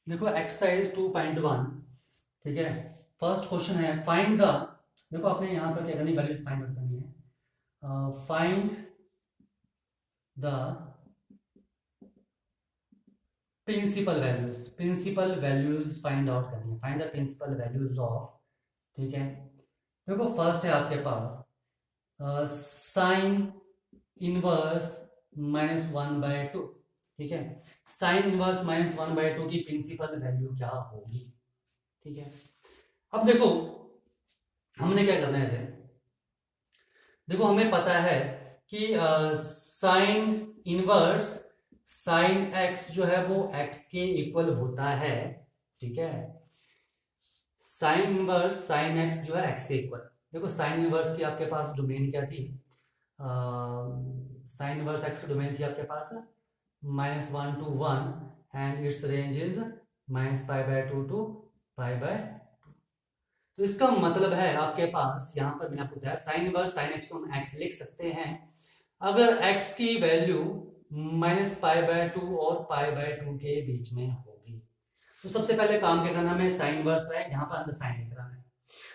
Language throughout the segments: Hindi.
देखो एक्सरसाइज 2.1। ठीक है, फर्स्ट क्वेश्चन है फाइंड द। देखो आपने यहाँ पर क्या करनी, वैल्यूज फाइंड आउट करनी है। Find the principal values find out करनी है। Find the principal values of. ठीक है, देखो फर्स्ट है आपके पास साइन इनवर्स -1/2। ठीक है, साइन इनवर्स -1/2 की प्रिंसिपल वैल्यू क्या होगी। ठीक है, अब देखो हमने क्या करना है इसे। देखो हमें पता है कि साइन इनवर्स साइन एक्स जो है वो एक्स के इक्वल होता है। ठीक है, साइन इनवर्स साइन एक्स जो है एक्स के इक्वल। देखो साइन इनवर्स की आपके पास डोमेन क्या थी, साइन इनवर्स एक्स की डोमेन थी आपके पास -1 to 1 and its range is -π/2 to π/2। तो इसका मतलब है आपके पास यहाँ पर मैंने आपको बताया साइन इनवर्स साइन एक्स को हम एक्स लिख सकते हैं अगर एक्स की वैल्यू -π/2 और π/2 के बीच में होगी। तो सबसे पहले काम क्या करना, हमें साइन इनवर्स है यहाँ पर अंदर साइन लिख रहा है।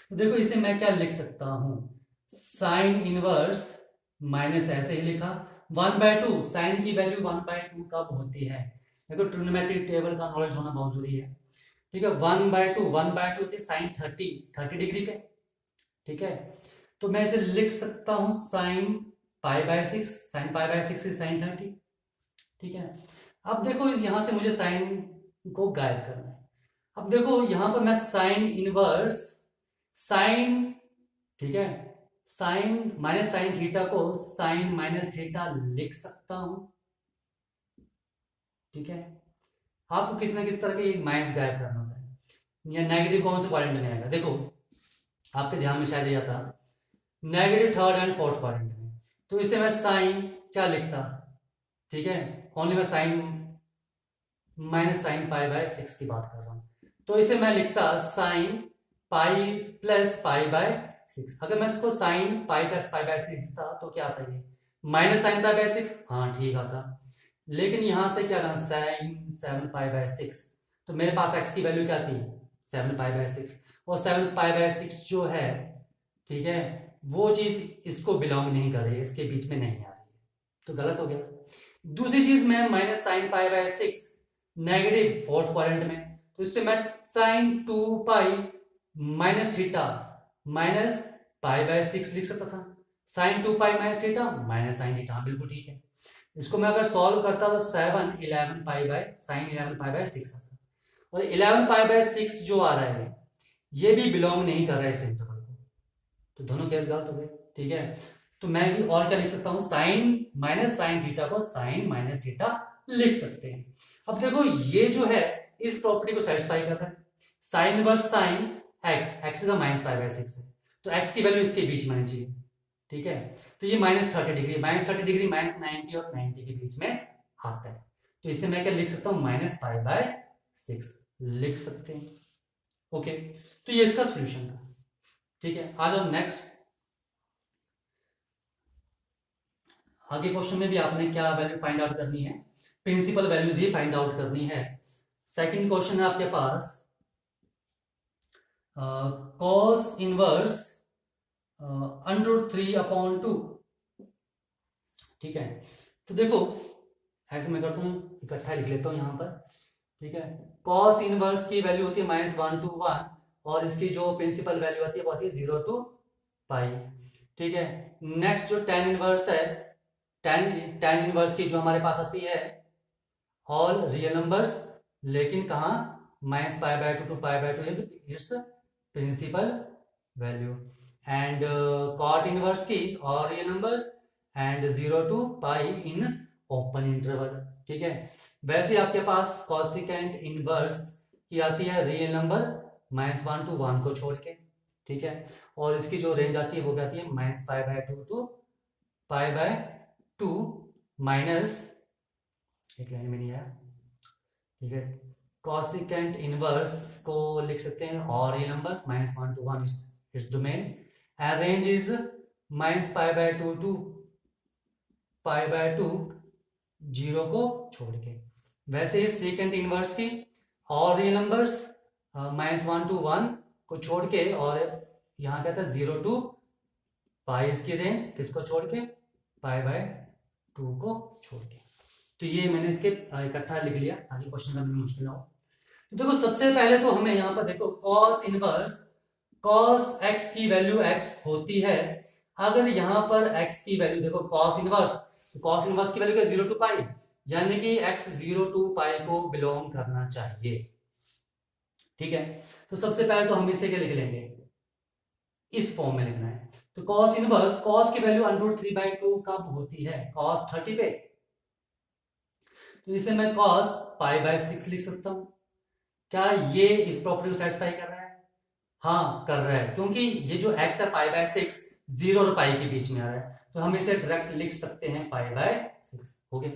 तो देखो इसे मैं क्या लिख सकता हूँ, साइन इनवर्स माइनस ऐसे ही लिखा 1/2। साइन की वैल्यू 1/2 कब होती है, देखो ट्रिग्नोमेट्रिक टेबल का नॉलेज होना बहुत जरूरी है। ठीक है, 1/2 थी साइन 30 डिग्री पे। ठीक है, तो मैं इसे लिख सकता हूं साइन π/6। Sign π/6 is sine 30। ठीक है, अब देखो इस यहां से मुझे साइन को गायब करना है। अब देखो यहां पर मैं साइन इनवर्स साइन, ठीक है, साइन माइनस साइन थीटा को साइन माइनस थीटा लिख सकता हूं। ठीक है, आपको किसी ना किसी तरह के माइनस गायब करना होता है या नेगेटिव कौन से क्वाड्रेंट में आएगा। देखो आपके ध्यान में शायद ये आता negative third and fourth quadrant में, तो इसे मैं साइन क्या लिखता। ठीक है, ओनली मैं साइन माइनस साइन π/6 की बात कर रहा हूं, तो इसे मैं लिखता साइन पाई प्लस π/6। अगर मैं इसको साइन पाई प्लस π/6 था तो क्या आता है, माइनस साइन π/6। हाँ ठीक आता, लेकिन यहां से क्या करना, साइन 7π/6। तो मेरे पास x की वैल्यू क्या थी 7π/6, और 7π/6 जो है, ठीक है, वो चीज इसको बिलोंग नहीं कर रही है, इसके बीच में नहीं आ रही है, तो गलत हो गया। दूसरी चीज मैं minus sine π/6 negative fourth quadrant में, तो इससे मैं साइन 2π माइनस थीटा माइनस π/6 लिख सकता था। Sine 2π minus theta minus sine theta, बिल्कुल ठीक है। इसको मैं अगर सॉल्व करता तो 7 11π/sin 11π/6 आता, और 11π/6 जो आ रहा है ये भी बिलोंग नहीं कर रहा है इस इंटरवल को, तो दोनों केस गलत हो गए। ठीक है, तो मैं भी और क्या लिख सकता हूं, साइन माइनस साइन थीटा को साइन माइनस थीटा लिख सकते हैं। अब देखो ये जो है इस प्रॉपर्टी को सेटिस्फाई कर रहा है, sine verse sine x, x का -π/6 है, तो एक्स की वैल्यू इसके बीच में आनी चाहिए। ठीक है, तो ये -30 डिग्री -90 और 90 के बीच में आता है, तो इसे मैं क्या लिख सकता हूं, -π/6 लिख सकते हैं। ओके, तो ये इसका सोल्यूशन था। ठीक है, आ जाओ नेक्स्ट। आगे क्वेश्चन में भी आपने क्या वैल्यू फाइंड आउट करनी है, प्रिंसिपल वैल्यूज ही फाइंड आउट करनी है। सेकंड क्वेश्चन है आपके पास कॉस इनवर्स √3/2। ठीक है, तो देखो ऐसे मैं करता हूँ, इकट्ठा लिख लेता हूँ यहाँ पर। ठीक है, कॉस इनवर्स की वैल्यू होती है -1 to 1, और इसकी जो प्रिंसिपल वैल्यू आती है वो आती है 0 to π। ठीक है, नेक्स्ट जो टेन इनवर्स है, टेन इनवर्स की जो हमारे पास आती है ऑल रियल नंबर्स, लेकिन कहाँ -π/2 to π/2 is its principal value, and cot inverse की और real numbers and 0 to π in open interval. ठीक है, वैसे आपके पास कॉसिकेंट इनवर्स की आती है रियल नंबर -1 to 1 को छोड़ के। ठीक है, और इसकी जो रेंज आती है वो क्या आती है -π/2 to π/2 माइनस, एक लाइन में नहीं आया। ठीक है, कॉसिकेंट इनवर्स को लिख सकते हैं और ये numbers -1 to 1 its domain, and range is -π/2 to π/2 0 को छोड़ के। वैसे ही सेकेंड इनवर्स की ऑल रियल नंबर्स -1 to 1 को छोड़ के, और यहाँ क्या था 0 to पाई इसकी रेंज, किसको छोड़ के, π/2 को छोड़ के। तो ये मैंने इसके इकट्ठा लिख लिया ताकि क्वेश्चन करने में मुश्किल ना हो। तो देखो सबसे पहले तो हमें यहाँ पर देखो cos इनवर्स cos x की वैल्यू x होती है। अगर यहाँ पर x की वैल्यू देखो cos इनवर्स की वैल्यू क्या 0 to पाई, यानी कि x 0 to पाई को बिलोंग करना चाहिए। ठीक है, तो सबसे पहले तो हम इसे क्या लिख लेंगे, इस फॉर्म में लिखना है। तो cos इनवर्स cos की वैल्यू √3/2 कब होती है, cos 30 पे। तो इसे मैं cos π/6 लिख सकता हूं। क्या ये इस प्रॉपर्टी को सेटिस्फाई कर रहा है? हाँ कर रहा है, क्योंकि ये जो x है π/6 0 और पाई के बीच में आ रहा है, तो हम इसे डायरेक्ट लिख सकते हैं π/6। हो गया,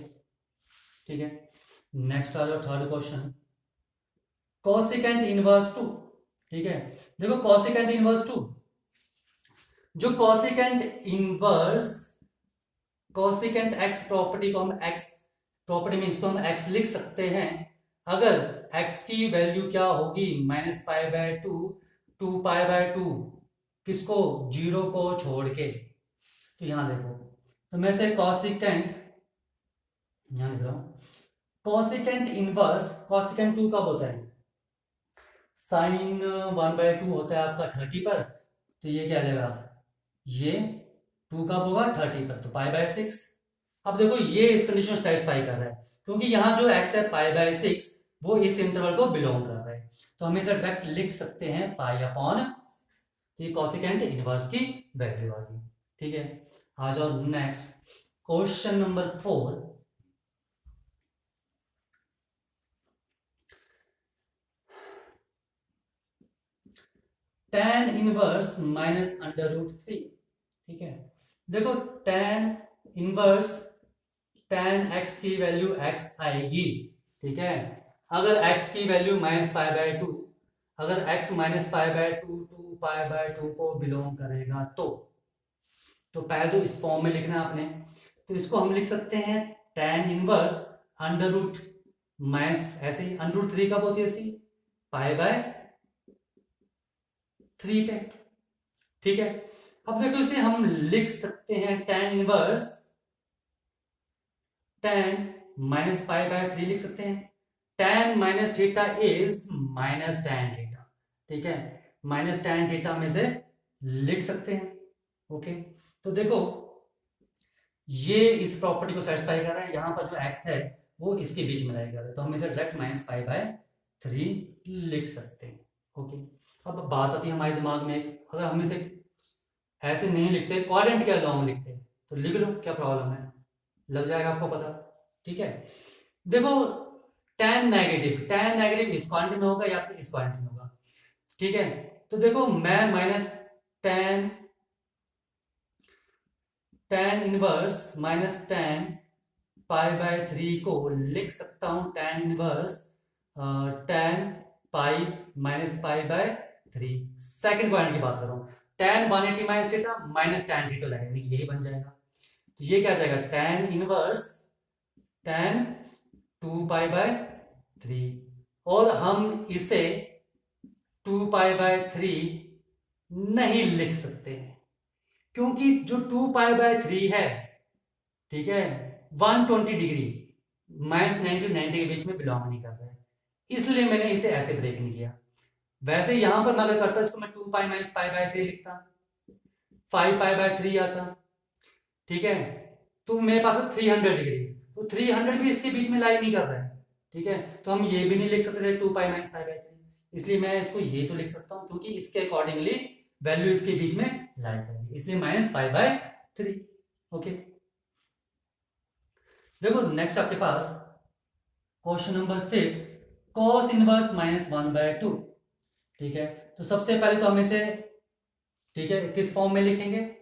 ठीक है। नेक्स्ट आ जाओ थर्ड क्वेश्चन, कोसेकेंट इनवर्स 2। ठीक है, देखो कोसेकेंट इनवर्स 2, जो कोसेकेंट x प्रॉपर्टी को हम x प्रॉपर्टी में इसको हम x लिख सकते हैं। अगर x की वैल्यू क्या होगी -π/2 2 π/2, किसको 0 को छोड़ के। तो यहां देखो, तो मैं से कोसेकेंट यहां लिख रहा हूं, कोसेकेंट इनवर्स कोसेकेंट 2 कब होता है, साइन 1/2 होता है आपका 30 पर। तो ये क्या लेगा, ये 2 कब होगा 30 पर, तो π/6। अब देखो ये इस कंडीशन को सेटिस्फाई कर रहा है, क्योंकि यहाँ जो x है π/6 वो इस इंटरवल को बिलोंग कर रहा है, तो हम इसे डायरेक्ट लिख सकते हैं π/6। ये कोसेकेंट इनवर्स की वैल्यू आ गई। ठीक है, आ जाओ next question number 4। tan inverse -√3। ठीक है, देखो tan इनवर्स tan x की वैल्यू x आएगी। ठीक है, अगर x की वैल्यू -π/2, अगर x -π/2 2 π/2 को बिलोंग करेगा तो पहले तो इस फॉर्म में लिखना आपने। तो इसको हम लिख सकते हैं tan इनवर्स अंडर ऐसे ही √3 कब होती है इसकी, π/3 पे। ठीक है, अब देखो इसे हम लिख सकते हैं tan इनवर्स tan -π/3 लिख सकते हैं। tan minus theta is -tan theta. ठीक है, -tan थीटा में से लिख सकते हैं। ओके, तो देखो ये इस प्रॉपर्टी को सेटिस्फाई कर रहा है, यहां पर जो x है वो इसके बीच में रहेगा, तो हम इसे डायरेक्ट -π/3 लिख सकते हैं। ओके, अब बात आती है हमारे दिमाग में, अगर हम इसे ऐसे नहीं लिखते, क्वाड्रेंट के अलावा लिखते तो लिख लो, क्या प्रॉब्लम है, लग जाएगा आपको पता। ठीक है, देखो tan नेगेटिव इस क्वांटिटी में होगा या फिर इस क्वांटिटी में होगा। ठीक है, तो देखो मैं tan इनवर्स -tan π/3 को लिख सकता हूं tan इनवर्स tan पाई -π/3। सेकंड क्वाड्रेंट की बात कर रहा हूं, tan 180 minus theta -tan theta लगेगा, यही बन जाएगा। तो ये क्या जाएगा, tan इनवर्स tan 2π/3, और हम इसे 2π/3 नहीं लिख सकते हैं, क्योंकि जो 2π/3 है, ठीक है, 120 डिग्री -90 to 90 के बीच में बिलोंग नहीं कर रहा है, इसलिए मैंने इसे ऐसे ब्रेक नहीं किया। वैसे यहां पर मैं अगर करता इसको मैं 2π - π/3 लिखता, 5π/3 आता। ठीक है, तो मेरे पास 300 डिग्री, तो 300 भी इसके बीच में लाई नहीं कर रहा है। ठीक है, तो हम ये भी नहीं लिख सकते थे 2π - π/3, इसलिए मैं इसको ये तो लिख सकता हूं, क्योंकि इसके अकॉर्डिंगली वैल्यू इसके बीच में लाई करेगी, इसलिए -π/3। ओके, देखो नेक्स्ट आपके पास क्वेश्चन नंबर 5, cos इनवर्स -1/2। ठीक है, तो सबसे पहले तो हम इसे, ठीक है, किस फॉर्म में लिखेंगे,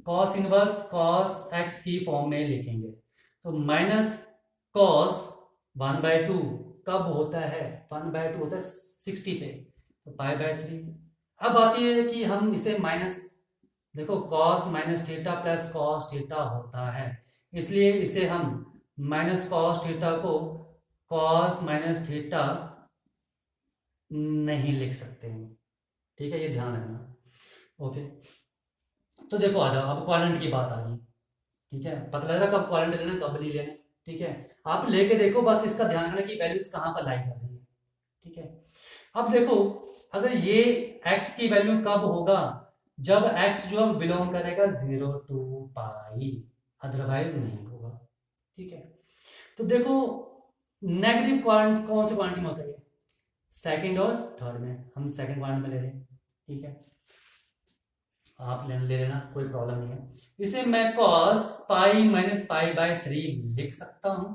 cos इनवर्स cos x की फॉर्म में लिखेंगे। तो -cos 1/2 कब होता है, 1/2 होता है 60 पे, तो π/3। अब आती है कि हम इसे देखो cos -theta plus cos theta होता है, इसलिए इसे हम -cos थीटा को कॉस माइनस थीटा नहीं लिख सकते हैं, ठीक है, ये ध्यान रखना। ओके, तो देखो आ जाओ, अब क्वाड्रेंट की बात आ गई, ठीक है, पता लग रहा कब क्वाड्रेंट लेना कब नहीं लेना, ठीक है, आप लेके देखो, बस इसका ध्यान रखना कि वैल्यूज कहाँ पर लाई कर रही है, ठीक है। अब देखो, अगर ये x की वैल्यू कब होगा, जब x जो है बिलोंग करेगा 0 टू पाई, अदरवाइज नहीं होगा, ठीक है। तो देखो, नेगेटिव क्वाड्रेंट कौन से क्वाड्रेंट में होता है, सेकंड और थर्ड में, हम सेकंड क्वाड्रेंट में ले रहे हैं, ठीक है, आप ले लेना, कोई प्रॉब्लम नहीं है। इसे मैं cos pi minus pi by 3 लिख सकता हूं,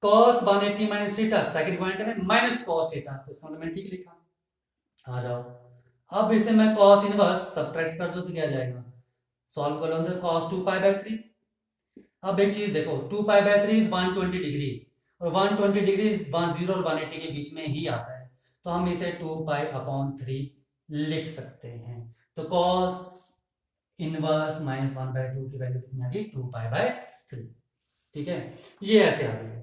cos 180 minus theta second quadrant में माइनस cos थीटा, तो इसका मतलब मैंने ठीक लिखा। आ जाओ, अब इसे मैं cos इनवर्स सब्ट्रैक्ट कर दो तो क्या जाएगा, सॉल्व कर लो अंदर, cos 2 पाई बाय 3। अब एक चीज देखो, 2 पाई बाय 3 इज 120 डिग्री, और 120 डिग्री 10 और 180 के बीच में ही आता है, तो हम इसे 2 पाई अपॉन 3 लिख सकते हैं। तो cos इनवर्स माइनस 1/2 की वैल्यू कितनी आ गई, 2 पाई बाय 3, ठीक है, ये ऐसे आ गई,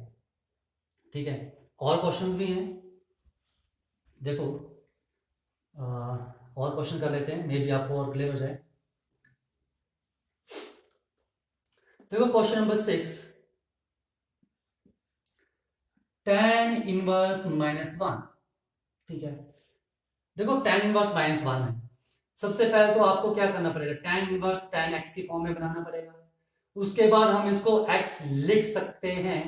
ठीक है। और क्वेश्चंस भी हैं, देखो और क्वेश्चन कर लेते हैं, मे बी आपको और क्लियर हो जाए। देखो क्वेश्चन नंबर 6, tan इनवर्स -1, ठीक है। देखो tan इनवर्स -1 है, सबसे पहले तो आपको क्या करना पड़ेगा, tan इनवर्स tan x की फॉर्म में बनाना पड़ेगा, उसके बाद हम इसको x लिख सकते हैं,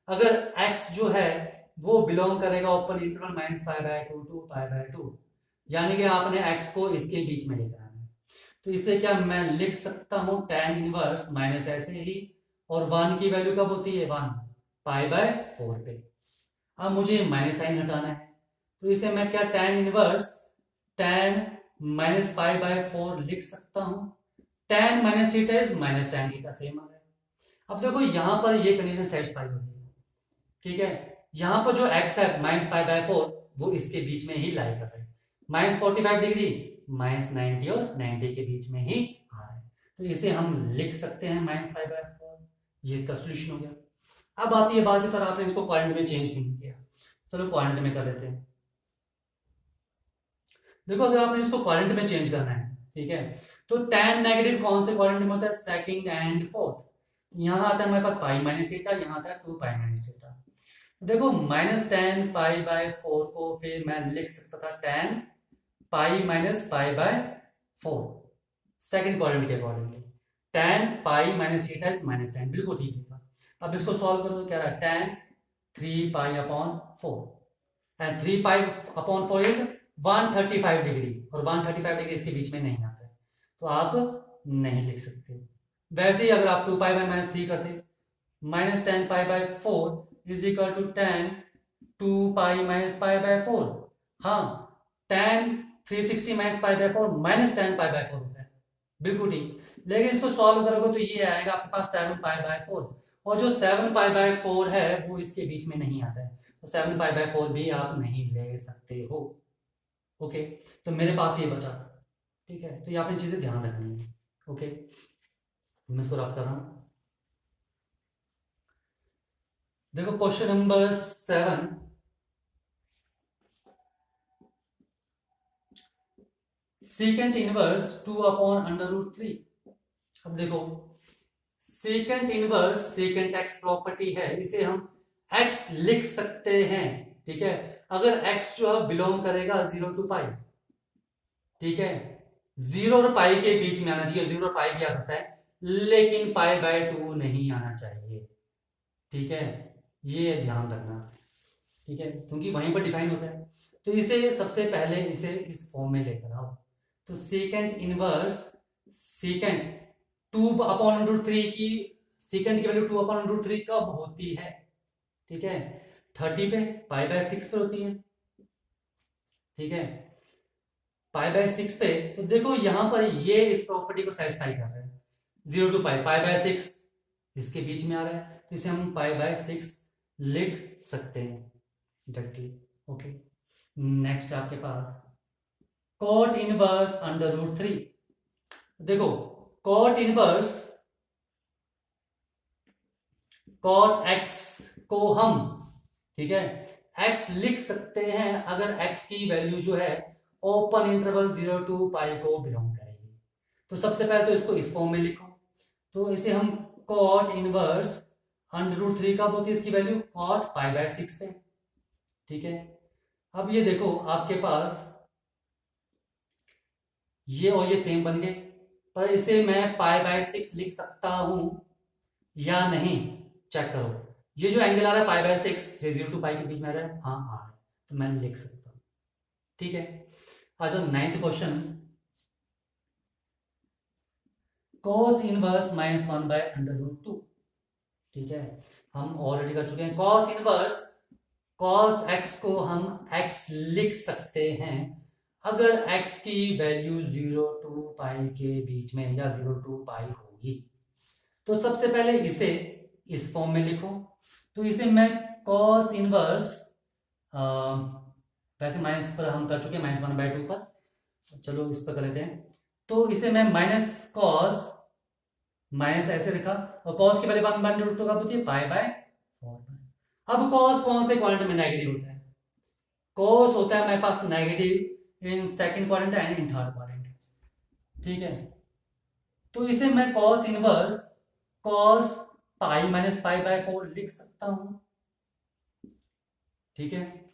अगर x जो है वो बिलोंग करेगा ओपन इंटरवल -π/2 टू π/2, यानी कि आपने x को इसके बीच में लेकर आना है, तो इसे क्या मैं लिख सकता हूं, tan इनवर्स माइनस ऐसे ही, और 1 की वैल्यू कब होती है, 1 π/4 पे। अब मुझे माइनस साइन हटाना है, तो इसे मैं क्या tan इनवर्स tan -π/4 लिख सकता हूं, tan minus theta is minus tan theta, same आ रहा है। अब देखो यहां पर ये कंडीशन सेटिस्फाई हो गई, ठीक है, यहां पर जो x है -π/4 वो इसके बीच में ही लाई कर रहा है, -45 डिग्री -90 और 90 के बीच में ही आ रहा है, तो इसे हम लिख सकते हैं -π/4, ये इसका सोल्यूशन हो गया। अब आती है बात कि सर आपने इसको क्वाड्रेंट में चेंज क्यों नहीं किया, चलो क्वाड्रेंट में कर लेते हैं। देखो अगर आपने इसको क्वाड्रेंट में चेंज करना है, ठीक है, तो tan नेगेटिव कौन से क्वाड्रेंट में होता है, सेकंड एंड फोर्थ, यहां आता है हमारे पास पाई माइनस थीटा, यहां आता है 2 पाई माइनस थीटा। देखो -tan π/4 को फिर मैं लिख सकता था tan pi minus pi by 4, second quadrant के accordingly, tan pi minus theta is -tan, बिल्कुल ठीक था। अब इसको सॉल्व करो तो क्या रहा, tan 3 pi upon 4, and 3 pi upon 4 is 135 degree, और 135 डिग्री इसके बीच में नहीं आता है, तो आप नहीं लिख सकते। वैसे ही अगर आप 2 पाई बाय -3 करते, -tan π/4 is equal to tan 2 pi -π/4, हाँ, tan 360 -π/4 -tan π/4 होता है, बिल्कुल ठीक। लेकिन इसको सॉल्व करोगे तो ये आएगा आपके पास 7 π/4, और जो 7 π/4 है वो इसके बीच में नहीं आता है, तो 7 π/4 भी आप नहीं ले सकते हो। ओके, तो मेरे पास ये बचा, ठीक है, तो ये आपने चीजें ध्यान रखनी है। ओके, मैं इसको रफ कर रहा हूं, देखो question number 7, second inverse 2 upon √3। अब देखो second inverse second x property है, इसे हम x लिख सकते हैं, ठीक है, अगर x जो है बिलोंग करेगा 0 टू पाई, ठीक है, 0 और पाई के बीच में आना चाहिए, 0 और पाई भी आ सकता है, लेकिन π/2 नहीं आना चाहिए, ठीक है, ये ध्यान रखना, ठीक है, क्योंकि वहीं पर डिफाइन होता है। तो इसे सबसे पहले इसे इस फॉर्म में लेकर आओ, तो सेकेंड इनवर्स सेकेंड 2 अपॉन √3 की, सेकेंड की वैल्यू 2 अपॉन √3 कब होती है, ठीक है, 30 पे, π/6 पे होती है, ठीक है, π/6 पे। तो देखो यहां पर ये इस प्रॉपर्टी को सेटिस्फाई कर रहा है, 0 टू पाई, π/6 इसके बीच में आ रहा है, तो इसे हम π/6 लिख सकते हैं डायरेक्टली। ओके, नेक्स्ट आपके पास cot इनवर्स √3। देखो cot इनवर्स cot x को हम ठीक है। x लिख सकते हैं अगर x की वैल्यू जो है ओपन इंटरवल 0 टू पाई को बिलोंग करेगी। तो सबसे पहले तो इसको इस फॉर्म में लिखो, तो इसे हम कॉट इनवर्स √3 कब होती है इसकी वैल्यू, कॉट π/6 पे। ठीक है, अब ये देखो आपके पास ये और ये सेम बन गए, पर इसे मैं π/6 लिख सकता हूं या नहीं, चेक करो। ये जो एंगल आ रहा है π/6 ये 0 टू पाई के बीच में आ रहा है, हाँ आ रहा है, तो मैं लिख सकता हूं। ठीक है, आ जाओ 9th क्वेश्चन। cos inverse -1/√2। ठीक है, हम ऑलरेडी कर चुके हैं। cos इनवर्स cos x को हम x लिख सकते हैं अगर x की वैल्यू 0 टू पाई के बीच में या 0 टू पाई होगी। तो सबसे पहले इसे इस फॉर्म में लिखो, तो इसे मैं cos इनवर्स वैसे माइनस पर हम कर चुके हैं -1/2 पर, चलो इस पर कर लेते हैं। तो इसे मैं माइनस कॉस माइनस ऐसे लिखा, और cos की वैल्यू 1/√2 कब होती है, π/4। अब cos कौन से क्वाड्रेंट में नेगेटिव होता है, cos होता है हमारे पास negative in second quadrant and in third quadrant. ठीक है, तो इसे मैं cos इनवर्स cos π-π/4 लिख सकता हूं। ठीक है,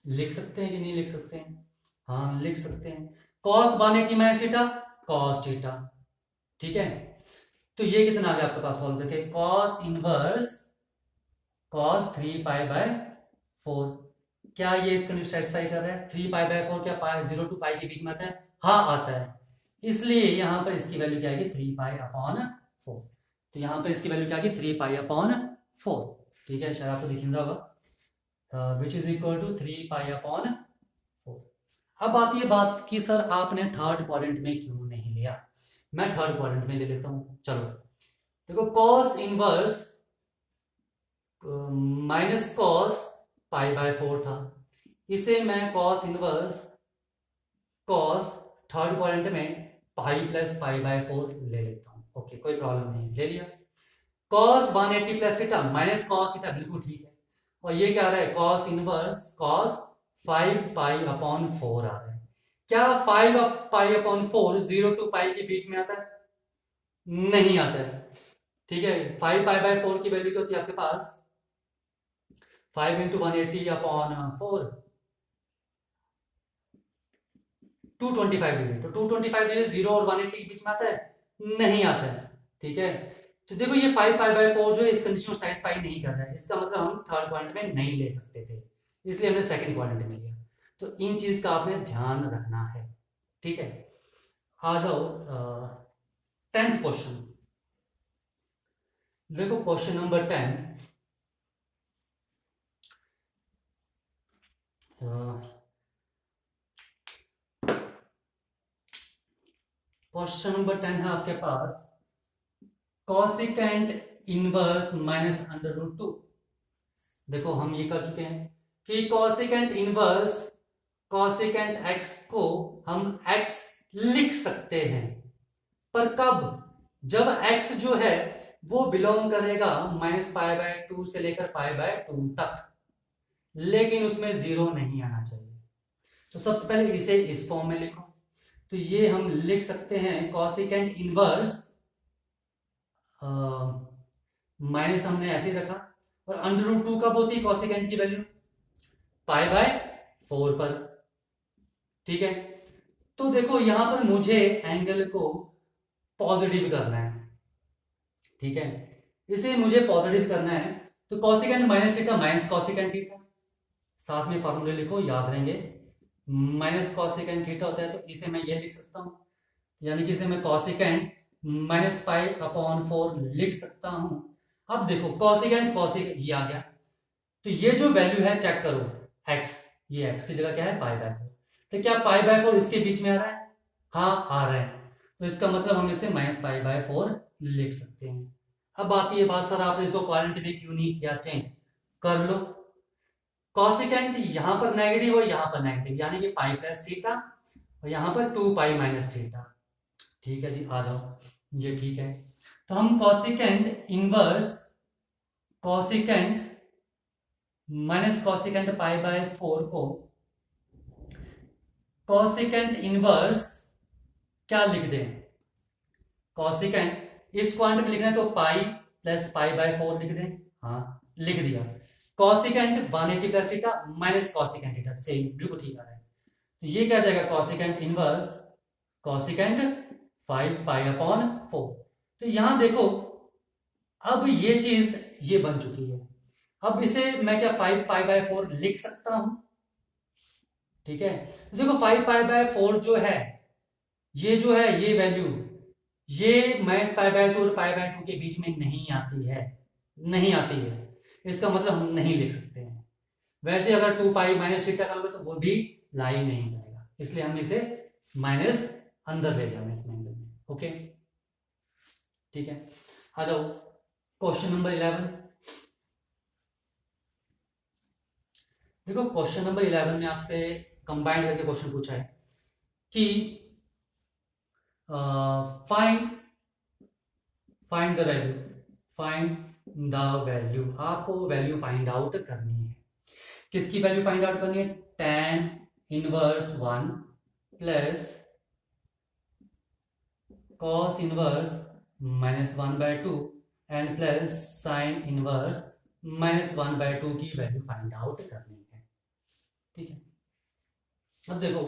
लिख सकते हैं कि नहीं लिख सकते हैं, हाँ लिख सकते हैं। cos 180 - theta cos theta. ठीक है, तो ये कितना आ गया आपके पास सॉल्व करके, cos इनवर्स cos 3π/4। क्या ये इस कंडीशन सेटिस्फाई कर रहा है, 3π/4 क्या 0 टू पाई के बीच में आता है, हाँ आता है, इसलिए यहां पर इसकी वैल्यू क्या आएगी 3π/4। तो यहां पर इसकी वैल्यू क्या आएगी 3π/4। ठीक है, शायद आपको दिख रहा होगा, विच इज इक्वल टू 3π/4। अब आती है बात कि सर आपने थर्ड क्वाड्रेंट में क्यों नहीं लिया, मैं थर्ड क्वाड्रेंट में ले लेता हूं। चलो देखो, cos इनवर्स माइनस cos π/4 था, इसे मैं cos inverse cos third quadrant में पाई प्लस π/4 ले लेता हूं। ओके, कोई प्रॉब्लम नहीं, ले लिया। cos 180 plus theta minus cos theta, बिल्कुल ठीक है। और ये क्या आ रहा है, cos इनवर्स cos 5π/4 आ रहा है। क्या 5π/4 0 टू पाई के बीच में आता है, नहीं आता है। ठीक है, 5π/4 की वैल्यू क्या होती है आपके पास, 5 × 180/4 225 डिग्री। तो 225 डिग्री 0 और 180 के बीच में आता है, नहीं आता है। ठीक है, तो देखो ये 5π/4 जो है इस कंडीशन को सेटिस्फाई नहीं कर रहा है, इसका मतलब हम थर्ड क्वाड्रेंट में नहीं ले सकते थे, इसलिए हमने सेकंड क्वाड्रेंट में लिया। तो इन चीज का आपने ध्यान रखना है। ठीक है, आ जाओ 10th क्वेश्चन। देखो क्वेश्चन नंबर 10, क्वेश्चन नंबर 10 है आपके पास कॉसिकेंट इनवर्स -√2। देखो हम ये कर चुके हैं कि कॉसिकेंट इनवर्स कॉसिकेंट x को हम x लिख सकते हैं, पर कब, जब x जो है वो बिलोंग करेगा -π/2 से लेकर π/2 तक, लेकिन उसमें 0 नहीं आना चाहिए। तो सबसे पहले इसे इस फॉर्म में लिखो, तो ये हम लिख सकते हैं कॉसिकेंट इनवर्स माइनस हमने ऐसे ही रखा, और √2 कब होती है कॉसिकेंट की वैल्यू, π/4 पर। ठीक है, तो देखो यहां पर मुझे एंगल को पॉजिटिव करना है। ठीक है, इसे मुझे पॉजिटिव करना है, तो cosecant minus theta minus cosecant theta, साथ में फॉर्मूले लिखो याद रहेंगे, माइनस कॉसिकेंट थीटा होता है, तो इसे मैं ये लिख सकता हूं, यानी कि इसे मैं कॉसिकेंट -π/4 लिख सकता हूं। अब देखो कॉसिकेंट कॉसिक ये आ गया, तो ये जो वैल्यू है चेक करो x, ये x की जगह क्या है π/4, तो क्या π/4 इसके बीच में आ रहा है, हाँ आ रहा है, तो इसका मतलब हम इसे -π/4 लिख सकते हैं। अब आती है बात, सर आपने इसको क्वाड्रेंट में क्यों नहीं किया चेंज, कर लो, कॉसिकेंट यहां पर नेगेटिव और यहां पर नेगेटिव, यानी कि पाई प्लस थीटा और यहां पर 2π माइनस थीटा। ठीक है जी, आ जाओ, ये ठीक है। तो हम cosecant minus cosecant pi by 4 को कॉसिकेंट इनवर्स क्या लिख दें? कॉसिकेंट इस क्वांट में लिखना है तो पाई प्लस पाई बाय 4 लिख दें। हाँ, लिख दिया। Cosecant 180 plus theta minus cosecant theta, same बिल्कुल ठीक आ रहा है। तो ये क्या जाएगा? Cosecant inverse cosecant 5 pi upon 4। तो यहां देखो, अब ये चीज ये बन चुकी है। अब इसे मैं क्या 5 पाई बाय 4 लिख सकता हूं? ठीक है, तो देखो 5 पाई बाय 4 जो है, ये जो है ये वैल्यू, ये माइनस पाई बाय 2 और पाई बाय 2 के बीच में नहीं आती है, नहीं आती है। इसका मतलब हम नहीं लिख सकते हैं। वैसे अगर 2 पाई माइनस थीटा करोगे तो वो भी लाई नहीं करेगा, इसलिए हमने इसे माइनस अंदर ले लिया इस एंगल में। ओके, ठीक है। आ जाओ क्वेश्चन नंबर 11। देखो क्वेश्चन नंबर 11 में आपसे कंबाइंड करके क्वेश्चन पूछा है कि find the value, find the value, आपको वैल्यू फाइंड आउट करनी है। किसकी वैल्यू फाइंड आउट करनी है? tan inverse 1 plus cos inverse -1/2 and plus sin inverse -1/2 की वैल्यू फाइंड आउट करनी है। ठीक है, अब देखो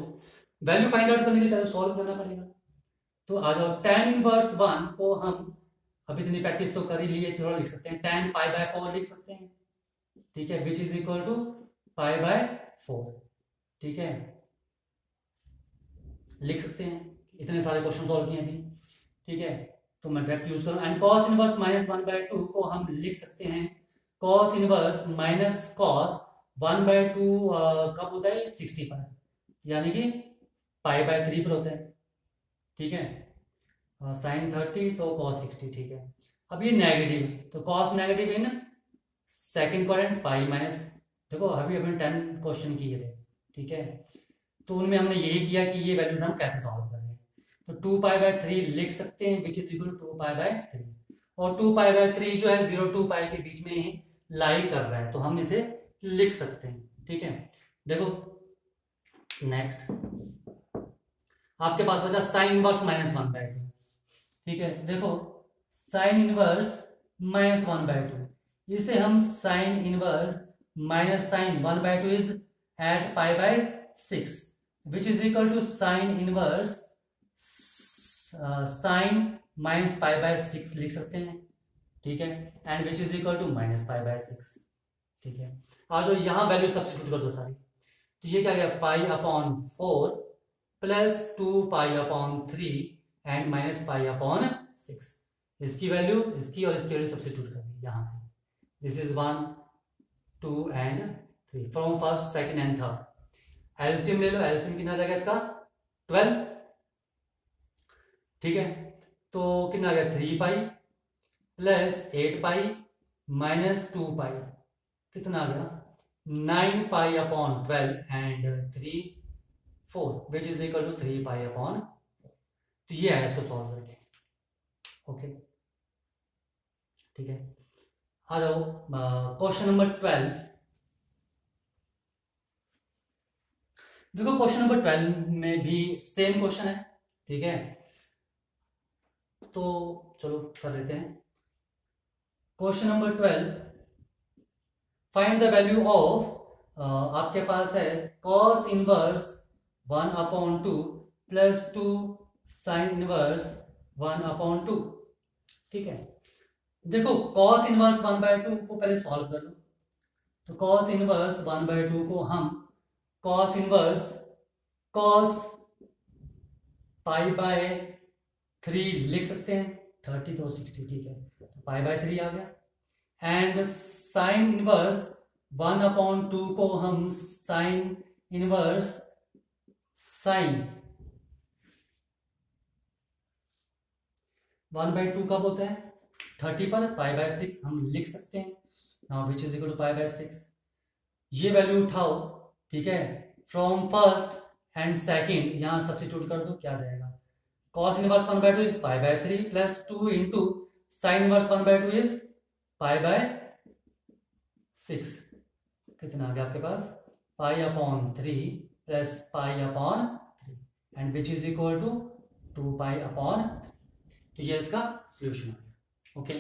वैल्यू फाइंड आउट करने के लिए पहले सॉल्व करना पड़ेगा। तो आ जाओ, tan इनवर्स 1 को हम अभी इतनी प्रैक्टिस तो कर ही लिए, थोड़ा लिख सकते हैं tan पाई बाय 4 लिख सकते हैं। ठीक है, which is equal to pi by 4। ठीक है, लिख सकते हैं, इतने सारे क्वेश्चन सॉल्व किए अभी। ठीक है, तो मैं डायरेक्ट यूज करूं, एंड cos इनवर्स -1/2 को हम लिख सकते हैं cos इनवर्स माइनस cos 1/2 कब होता है? 60 पर, यानी कि पाई बाय 3 पर होता है। ठीक है, साइन 30 तो cos 60। ठीक है, अब ये नेगेटिव, तो cos negative in second quadrant pi minus, देखो अभी हमने 10 क्वेश्चन किए थे। ठीक है, तो उनमें हमने यही किया कि ये वैल्यूज हम कैसे सॉल्व करें। तो 2 पाई बाय 3 लिख सकते हैं, which is equal to 2 pi by 3, और 2 पाई बाय 3 जो है 0 2 पाई के बीच में ही लाई कर रहा है, तो हम इसे लिख सकते हैं। ठीक है, देखो नेक्स्ट आपके पास बचा साइन इनवर्स -1/2। ठीक है, देखो साइन इनवर्स -1/2, इसे हम sine inverse minus sine 1/2 is at pi by 6 which is equal to sine inverse sine minus pi by 6 लिख सकते हैं। ठीक है, and which is equal to minus pi by 6। ठीक है, आज जो यहां वैल्यू सब्स्टिट्यूट कर दो सारी, तो ये क्या गया? Pi upon 4 plus 2 pi upon 3 and minus pi upon 6। इसकी वैल्यू, इसकी और इसकी वैल्यू सब्स्टिट्यूट कर दी यहां से। This is 1 2 and 3 from first second and third. LCM ले लो, एलसीएम कितना आ जाएगा इसका? 12। ठीक है, तो कितना आ गया? 3 पाई प्लस 8 पाई माइनस 2 पाई, कितना आ गया? 9 pi upon 12 and 3 4 which is equal to 3 pi upon. तो ये है इसको सॉल्व करके। ओके, ठीक है, आ जाओ क्वेश्चन नंबर 12। देखो क्वेश्चन नंबर 12 में भी सेम क्वेश्चन है। ठीक है, तो चलो कर लेते हैं। Question number 12, find the value of, आपके पास है cos inverse 1/2 plus 2 sign inverse 1/2। ठीक है, देखो cos इनवर्स 1/2 को पहले सॉल्व कर लो। तो cos इनवर्स 1/2 को हम cos inverse cos pi by 3 लिख सकते हैं। 30 तो 60। ठीक है, तो पाई बाय 3 आ गया। एंड साइन इनवर्स 1/2 को हम साइन इनवर्स साइन 1/2 कब होता है? 30 पर, पाई बाय 6 हम लिख सकते हैं। Now which is equal to pi by 6। ये वैल्यू उठाओ। ठीक है, फ्रॉम फर्स्ट एंड सेकंड यहां सब्स्टिट्यूट कर दो, क्या जाएगा? cos inverse 1/2 is pi by 3 plus 2 into sine inverse 1/2 is pi by 6। कितना आ गया आपके पास pi upon 3 plus pi upon 3 and which is equal to 2 pi upon 3। तो ये इसका सोल्यूशन हो गया। ओके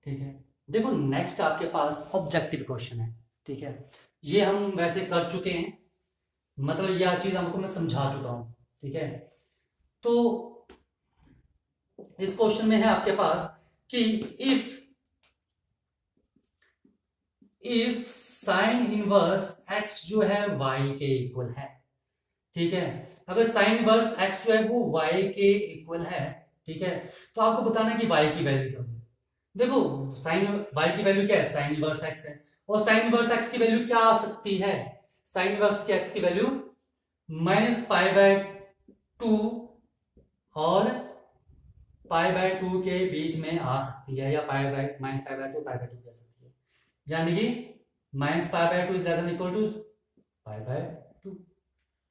ठीक है। देखो नेक्स्ट आपके पास ऑब्जेक्टिव क्वेश्चन है। ठीक है, ये हम वैसे कर चुके हैं, मतलब यह चीज हमको मैं समझा चुका हूं। ठीक है, तो इस क्वेश्चन में है आपके पास कि इफ साइन इनवर्स x जो है y के इक्वल है। ठीक है, अगर साइन इनवर्स x जो है वो y के इक्वल है, ठीक है, तो आपको बताना है कि y की वैल्यू क्या होगी। देखो साइन y की वैल्यू क्या है, साइन इनवर्स x है, और साइन इनवर्स x की वैल्यू क्या आ सकती है, साइन इनवर्स के x की वैल्यू -π/2 और π/2 के बीच में आ सकती है, या -π/2 π/2 कह सकती है, यानी कि -π/2 is less than equal to π/2।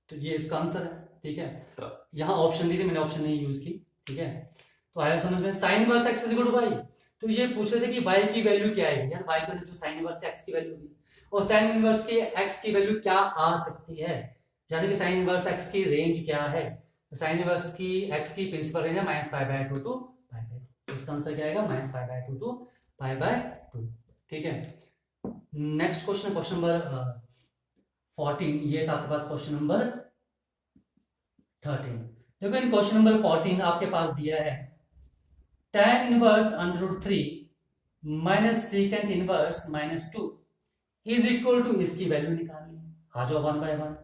तो ये इसका आंसर है। ठीक है, यहाँ ऑप्शन दी थी, मैंने ऑप्शन नहीं यूज की। ठीक है, तो आया समझ में, sine inverse x is equal to y। तो ये पूछ रहे थे कि y की वैल्यू क्या है, यार y की वैल्यू जो साइन इनवर्स x की वैल्यू होगी, और साइन इनवर्स के x की वैल्यू क्या आ सकती है, यानी कि साइन इनवर्स x की रेंज क्या है। साइन इनवर्स की x की प्रिंसिपल रेंज है -π/2 टू π/2। इसका आंसर क्या आएगा, -π/2 टू π/2। ठीक है, नेक्स्ट क्वेश्चन, क्वेश्चन नंबर 14। ये था आपके पास क्वेश्चन नंबर 13। देखो इन क्वेश्चन नंबर 14 आपके पास दिया है tan inverse √3 minus second inverse -2 is equal to, इसकी वैल्यू निकालनी है। आ जाओ 1 बाय 1।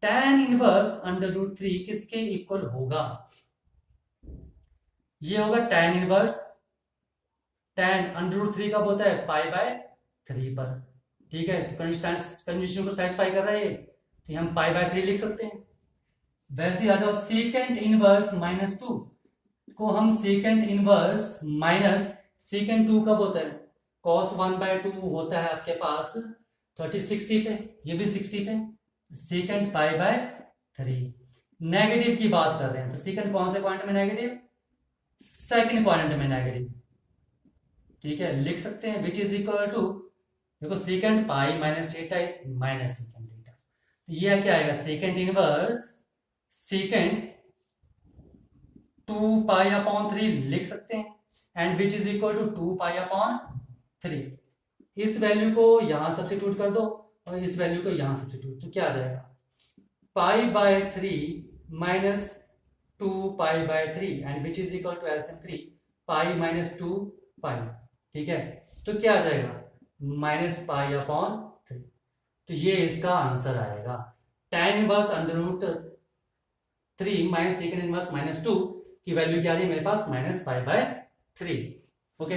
tan इनवर्स √3 किसके इक्वल होगा, ये होगा tan इनवर्स, tan √3 कब होता है, π/3 पर। ठीक है, तो कंडीशन को सेटिस्फाई कर रहा है, तो हम π/3 लिख सकते हैं। वैसे ही आ जाओ सेकेंड इनवर्स -2 को हम सेकेंड इनवर्स माइनस सेकेंड 2 कब होता है, cos 1/2 होता है आपके पास 60 पे, ये भी 60 पे, सेकेंड π/3। नेगेटिव की बात कर रहे हैं, तो सेकेंड कौन से क्वाड्रेंट में नेगेटिव, सेकेंड क्वाड्रेंट में नेगेटिव। ठीक है, लिख सकते हैं विच इज इक्वल टू, देखो second pi minus theta is minus second theta, तो ये क्या आएगा, second inverse second 2 pi upon 3 लिख सकते हैं, and which is equal to 2 pi upon 3। इस वैल्यू को यहां सब्स्टिट्यूट कर दो और इस वैल्यू को यहां सब्स्टिट्यूट, तो क्या आ जाएगा, π/3 minus 2 π/3 and which is equal to LCM 3 pi minus 2 pi. ठीक है, तो क्या आ जाएगा, -π/3। तो ये इसका आंसर आएगा, tan inverse √3 minus second inverse -2 की वैल्यू क्या आ रही है मेरे पास, -π/3। ओके।